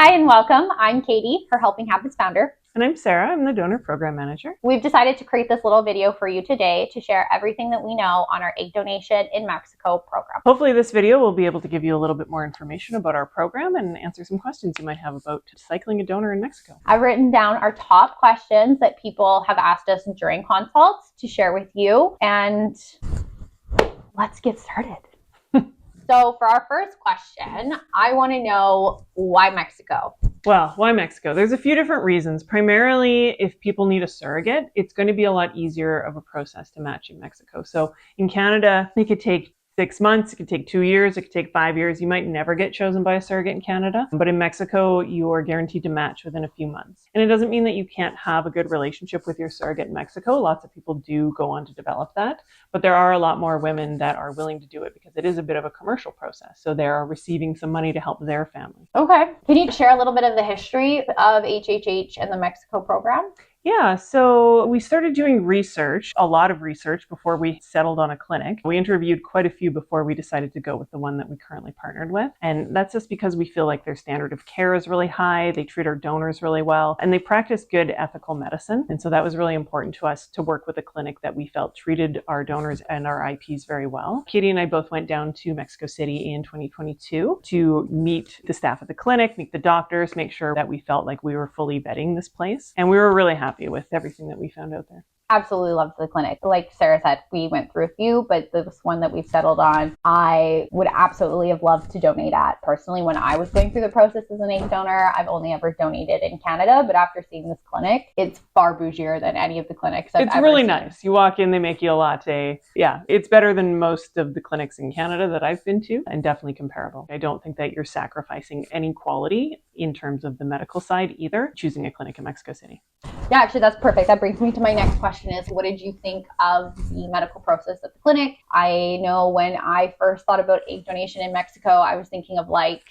Hi and welcome. I'm Katie, her Helping Habits founder. And I'm Sarah. I'm the Donor Program Manager. We've decided to create this little video for you today to share everything that we know on our egg donation in Mexico program. Hopefully this video will be able to give you a little bit more information about our program and answer some questions you might have about cycling a donor in Mexico. I've written down our top questions that people have asked us during consults to share with you, and let's get started. So for our first question, I want to know, why Mexico? Well, why Mexico? There's a few different reasons. Primarily, if people need a surrogate, it's going to be a lot easier of a process to match in Mexico. So in Canada, it could take 6 months, it could take 2 years, it could take 5 years. You might never get chosen by a surrogate in Canada, but in Mexico, you are guaranteed to match within a few months. And it doesn't mean that you can't have a good relationship with your surrogate in Mexico. Lots of people do go on to develop that, but there are a lot more women that are willing to do it because it is a bit of a commercial process. So they're receiving some money to help their family. Okay. Can you share a little bit of the history of HHH and the Mexico program? Yeah, so we started doing research, a lot of research, before we settled on a clinic. We interviewed quite a few before we decided to go with the one that we currently partnered with. And that's just because we feel like their standard of care is really high, they treat our donors really well, and they practice good ethical medicine. And so that was really important to us to work with a clinic that we felt treated our donors and our IPs very well. Katie and I both went down to Mexico City in 2022 to meet the staff at the clinic, meet the doctors, make sure that we felt like we were fully vetting this place. And we were really happy with everything that we found out there. Absolutely loved the clinic. Like Sarah said, we went through a few, but this one that we've settled on, I would absolutely have loved to donate at. Personally, when I was going through the process as an egg donor, I've only ever donated in Canada, but after seeing this clinic, it's far bougier than any of the clinics I've ever seen. It's really nice. You walk in, they make you a latte. Yeah, it's better than most of the clinics in Canada that I've been to, and definitely comparable. I don't think that you're sacrificing any quality in terms of the medical side either, choosing a clinic in Mexico City. Yeah, actually, that's perfect. That brings me to my next question is, what did you think of the medical process at the clinic? I know when I first thought about egg donation in Mexico, I was thinking of like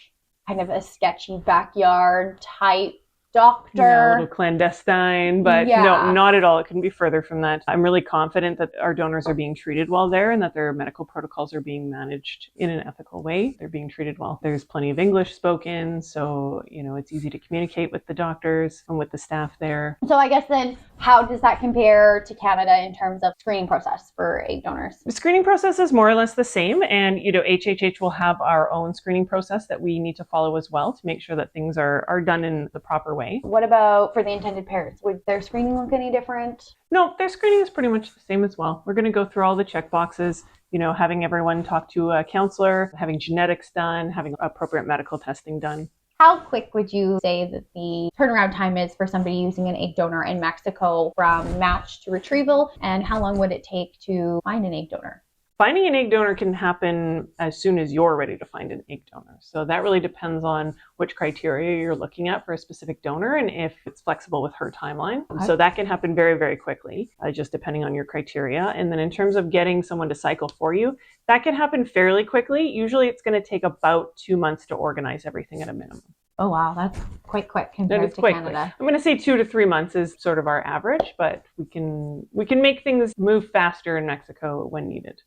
kind of a sketchy backyard type doctor. Yeah, a little clandestine, but no, not at all. It couldn't be further from that. I'm really confident that our donors are being treated well there and that their medical protocols are being managed in an ethical way. They're being treated well. There's plenty of English spoken, so, it's easy to communicate with the doctors and with the staff there. So I guess then, how does that compare to Canada in terms of screening process for egg donors? The screening process is more or less the same, and HHH will have our own screening process that we need to follow as well to make sure that things are done in the proper way. What about for the intended parents? Would their screening look any different? No, their screening is pretty much the same as well. We're going to go through all the check boxes, having everyone talk to a counselor, having genetics done, having appropriate medical testing done. How quick would you say that the turnaround time is for somebody using an egg donor in Mexico from match to retrieval? And how long would it take to find an egg donor? Finding an egg donor can happen as soon as you're ready to find an egg donor. So that really depends on which criteria you're looking at for a specific donor and if it's flexible with her timeline. Okay. So that can happen very, very quickly, just depending on your criteria. And then in terms of getting someone to cycle for you, that can happen fairly quickly. Usually it's going to take about 2 months to organize everything at a minimum. Oh, wow. That's quite quick compared to Canada. I'm going to say 2 to 3 months is sort of our average, but we can make things move faster in Mexico when needed.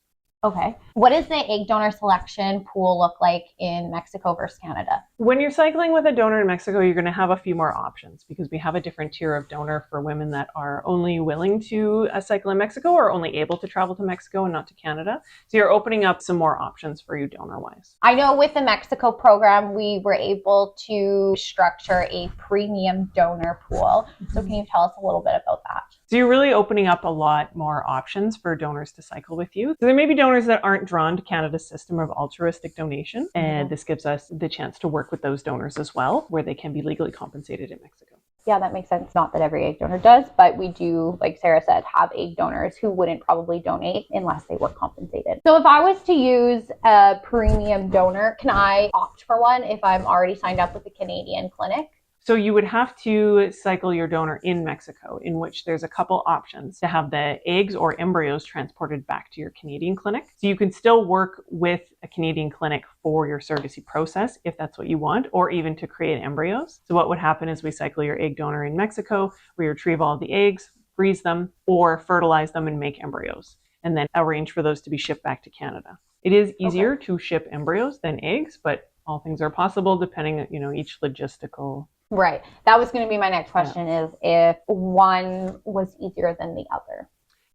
Okay. What does the egg donor selection pool look like in Mexico versus Canada? When you're cycling with a donor in Mexico, you're going to have a few more options because we have a different tier of donor for women that are only willing to cycle in Mexico or only able to travel to Mexico and not to Canada. So you're opening up some more options for you donor-wise. I know with the Mexico program, we were able to structure a premium donor pool. So can you tell us a little bit about that? So you're really opening up a lot more options for donors to cycle with you. So there may be donors that aren't drawn to Canada's system of altruistic donation, and this gives us the chance to work with those donors as well, where they can be legally compensated in Mexico. Yeah, that makes sense. Not that every egg donor does, but we do, like Sarah said, have egg donors who wouldn't probably donate unless they were compensated. So if I was to use a premium donor, can I opt for one if I'm already signed up with a Canadian clinic? So you would have to cycle your donor in Mexico, in which there's a couple options to have the eggs or embryos transported back to your Canadian clinic. So you can still work with a Canadian clinic for your surrogacy process if that's what you want, or even to create embryos. So what would happen is we cycle your egg donor in Mexico, we retrieve all the eggs, freeze them, or fertilize them and make embryos, and then arrange for those to be shipped back to Canada. It is easier to ship embryos than eggs, but all things are possible depending on, each logistical. Right. That was going to be my next question is if one was easier than the other.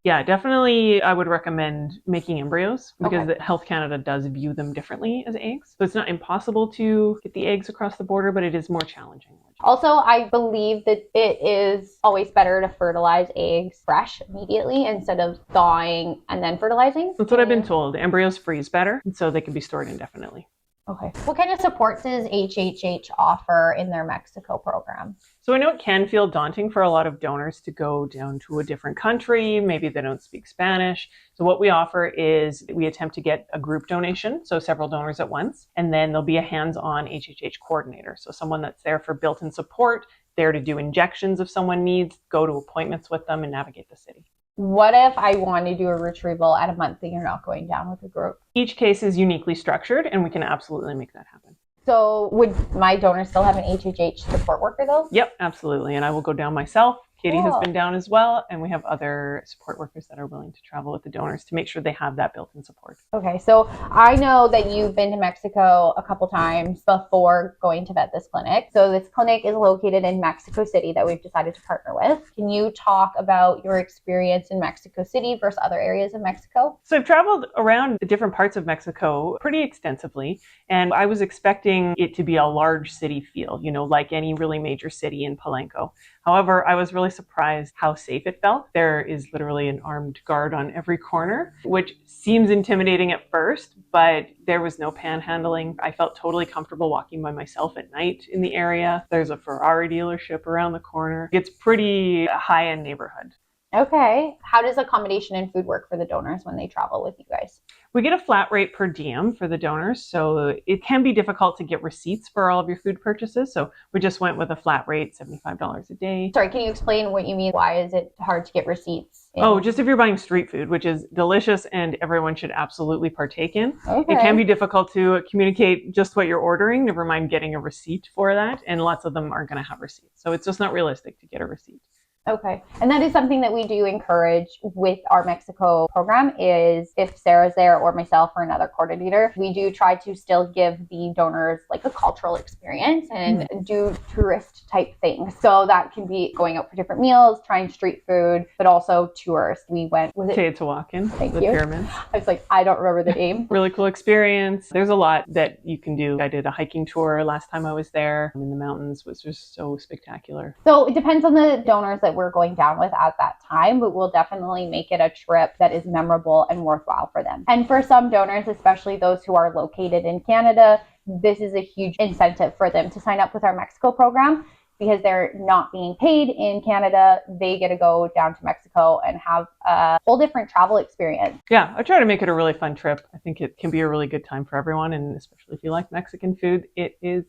Yeah, definitely I would recommend making embryos because Health Canada does view them differently as eggs. So it's not impossible to get the eggs across the border, but it is more challenging. Also, I believe that it is always better to fertilize eggs fresh immediately instead of thawing and then fertilizing. That's what I've been told. Embryos freeze better, and so they can be stored indefinitely. Okay. What kind of support does HHH offer in their Mexico program? So I know it can feel daunting for a lot of donors to go down to a different country. Maybe they don't speak Spanish. So what we offer is we attempt to get a group donation, so several donors at once, and then there'll be a hands-on HHH coordinator. So someone that's there for built-in support, there to do injections if someone needs, go to appointments with them and navigate the city. What if I want to do a retrieval at a month that you're not going down with a group? Each case is uniquely structured and we can absolutely make that happen. So would my donor still have an HHH support worker though? Yep, absolutely. And I will go down myself. Katie has been down as well, and we have other support workers that are willing to travel with the donors to make sure they have that built-in support. Okay, so I know that you've been to Mexico a couple times before going to Vet This Clinic. So this clinic is located in Mexico City that we've decided to partner with. Can you talk about your experience in Mexico City versus other areas of Mexico? So I've traveled around the different parts of Mexico pretty extensively, and I was expecting it to be a large city feel, like any really major city in Palenque. However, I was really surprised how safe it felt. There is literally an armed guard on every corner, which seems intimidating at first, but there was no panhandling. I felt totally comfortable walking by myself at night in the area. There's a Ferrari dealership around the corner. It's pretty high-end neighborhood. Okay. How does accommodation and food work for the donors when they travel with you guys? We get a flat rate per diem for the donors, so it can be difficult to get receipts for all of your food purchases. So we just went with a flat rate, $75 a day. Sorry, can you explain what you mean? Why is it hard to get receipts? Just if you're buying street food, which is delicious and everyone should absolutely partake in. Okay. It can be difficult to communicate just what you're ordering, never mind getting a receipt for that. And lots of them aren't going to have receipts. So it's just not realistic to get a receipt. Okay. And that is something that we do encourage with our Mexico program is if Sarah's there or myself or another coordinator, we do try to still give the donors like a cultural experience and do tourist type things. So that can be going out for different meals, trying street food, but also tours. We went with Teotihuacan, Thank the you. pyramids. I was like, I don't remember the name. Really cool experience. There's a lot that you can do. I did a hiking tour last time I was there in the mountains, which was so spectacular. So it depends on the donors that we're going down with at that time, but we'll definitely make it a trip that is memorable and worthwhile for them. And for some donors, especially those who are located in Canada, this is a huge incentive for them to sign up with our Mexico program because they're not being paid in Canada. They get to go down to Mexico and have a whole different travel experience. Yeah, I try to make it a really fun trip. I think it can be a really good time for everyone, and especially if you like Mexican food, it is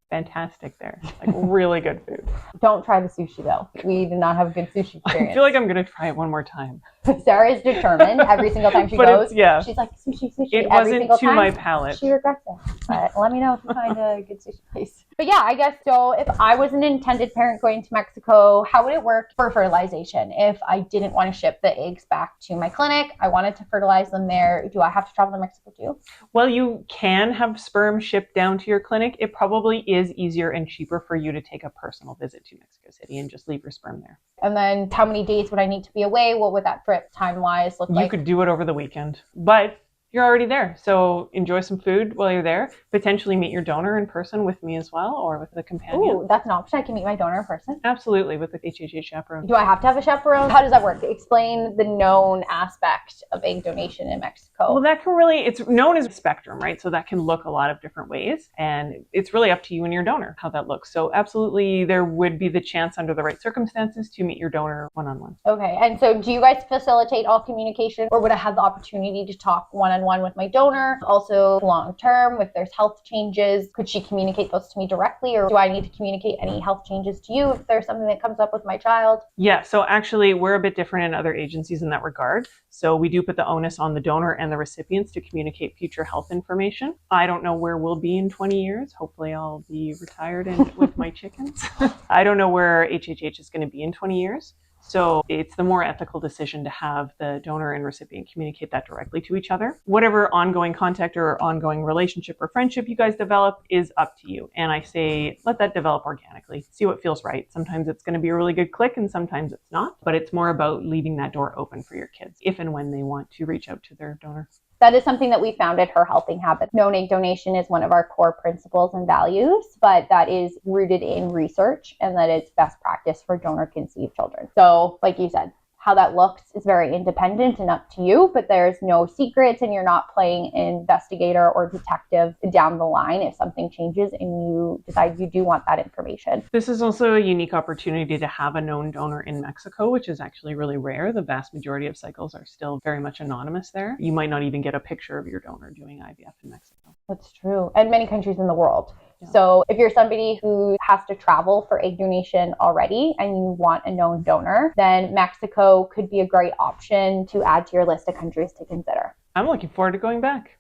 fantastic there. Like really good food. Don't try the sushi though. We did not have a good sushi experience. I feel like I'm going to try it one more time. Sarah is determined every single time she goes. She's like, sushi. It every wasn't to time. my palate. She regrets it. But let me know if you find a good sushi place. But yeah, I guess so. If I was an intended parent going to Mexico, how would it work for fertilization? If I didn't want to ship the eggs back to my clinic, I wanted to fertilize them there. Do I have to travel to Mexico too? Well, you can have sperm shipped down to your clinic. It probably is easier and cheaper for you to take a personal visit to Mexico City and just leave your sperm there. And then how many days would I need to be away? What would that trip time-wise look like? You could do it over the weekend, but you're already there. So enjoy some food while you're there. Potentially meet your donor in person with me as well, or with a companion. Ooh, that's an option. I can meet my donor in person. Absolutely, with the HHH chaperone. Do I have to have a chaperone? How does that work? Explain the known aspect of egg donation in Mexico. Well, that can it's known as a spectrum, right? So that can look a lot of different ways. And it's really up to you and your donor how that looks. So absolutely, there would be the chance under the right circumstances to meet your donor one-on-one. Okay. And so do you guys facilitate all communication, or would I have the opportunity to talk one-on-one with my donor? Also long-term, if there's health changes, could she communicate those to me directly, or do I need to communicate any health changes to you if there's something that comes up with my child? Yeah, so actually we're a bit different in other agencies in that regard. So we do put the onus on the donor and the recipients to communicate future health information. I don't know where we'll be in 20 years. Hopefully I'll be retired and with my chickens. I don't know where HHH is going to be in 20 years. So it's the more ethical decision to have the donor and recipient communicate that directly to each other. Whatever ongoing contact or ongoing relationship or friendship you guys develop is up to you. And I say, let that develop organically. See what feels right. Sometimes it's going to be a really good click and sometimes it's not. But it's more about leaving that door open for your kids if and when they want to reach out to their donor. That is something that we found at Her Helping Habit. Known egg donation is one of our core principles and values, but that is rooted in research and that it's best practice for donor conceived children. So like you said, how that looks is very independent and up to you, but there's no secrets and you're not playing investigator or detective down the line if something changes and you decide you do want that information. This is also a unique opportunity to have a known donor in Mexico, which is actually really rare. The vast majority of cycles are still very much anonymous there. You might not even get a picture of your donor doing IVF in Mexico. That's true. And many countries in the world. Yeah. So if you're somebody who has to travel for egg donation already and you want a known donor, then Mexico could be a great option to add to your list of countries to consider. I'm looking forward to going back.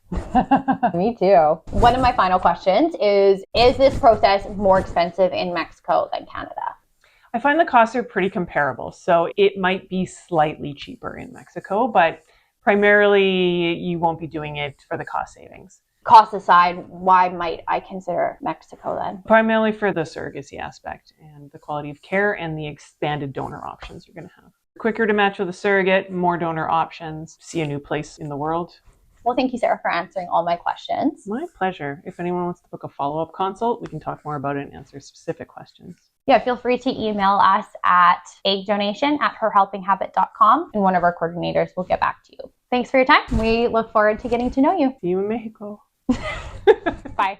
Me too. One of my final questions is this process more expensive in Mexico than Canada? I find the costs are pretty comparable. So it might be slightly cheaper in Mexico, but primarily you won't be doing it for the cost savings. Cost aside, why might I consider Mexico then? Primarily for the surrogacy aspect and the quality of care and the expanded donor options you're going to have. Quicker to match with a surrogate, more donor options, see a new place in the world. Well, thank you, Sarah, for answering all my questions. My pleasure. If anyone wants to book a follow-up consult, we can talk more about it and answer specific questions. Yeah, feel free to email us at eggdonation@herhelpinghabit.com and one of our coordinators will get back to you. Thanks for your time. We look forward to getting to know you. See you in Mexico. Bye.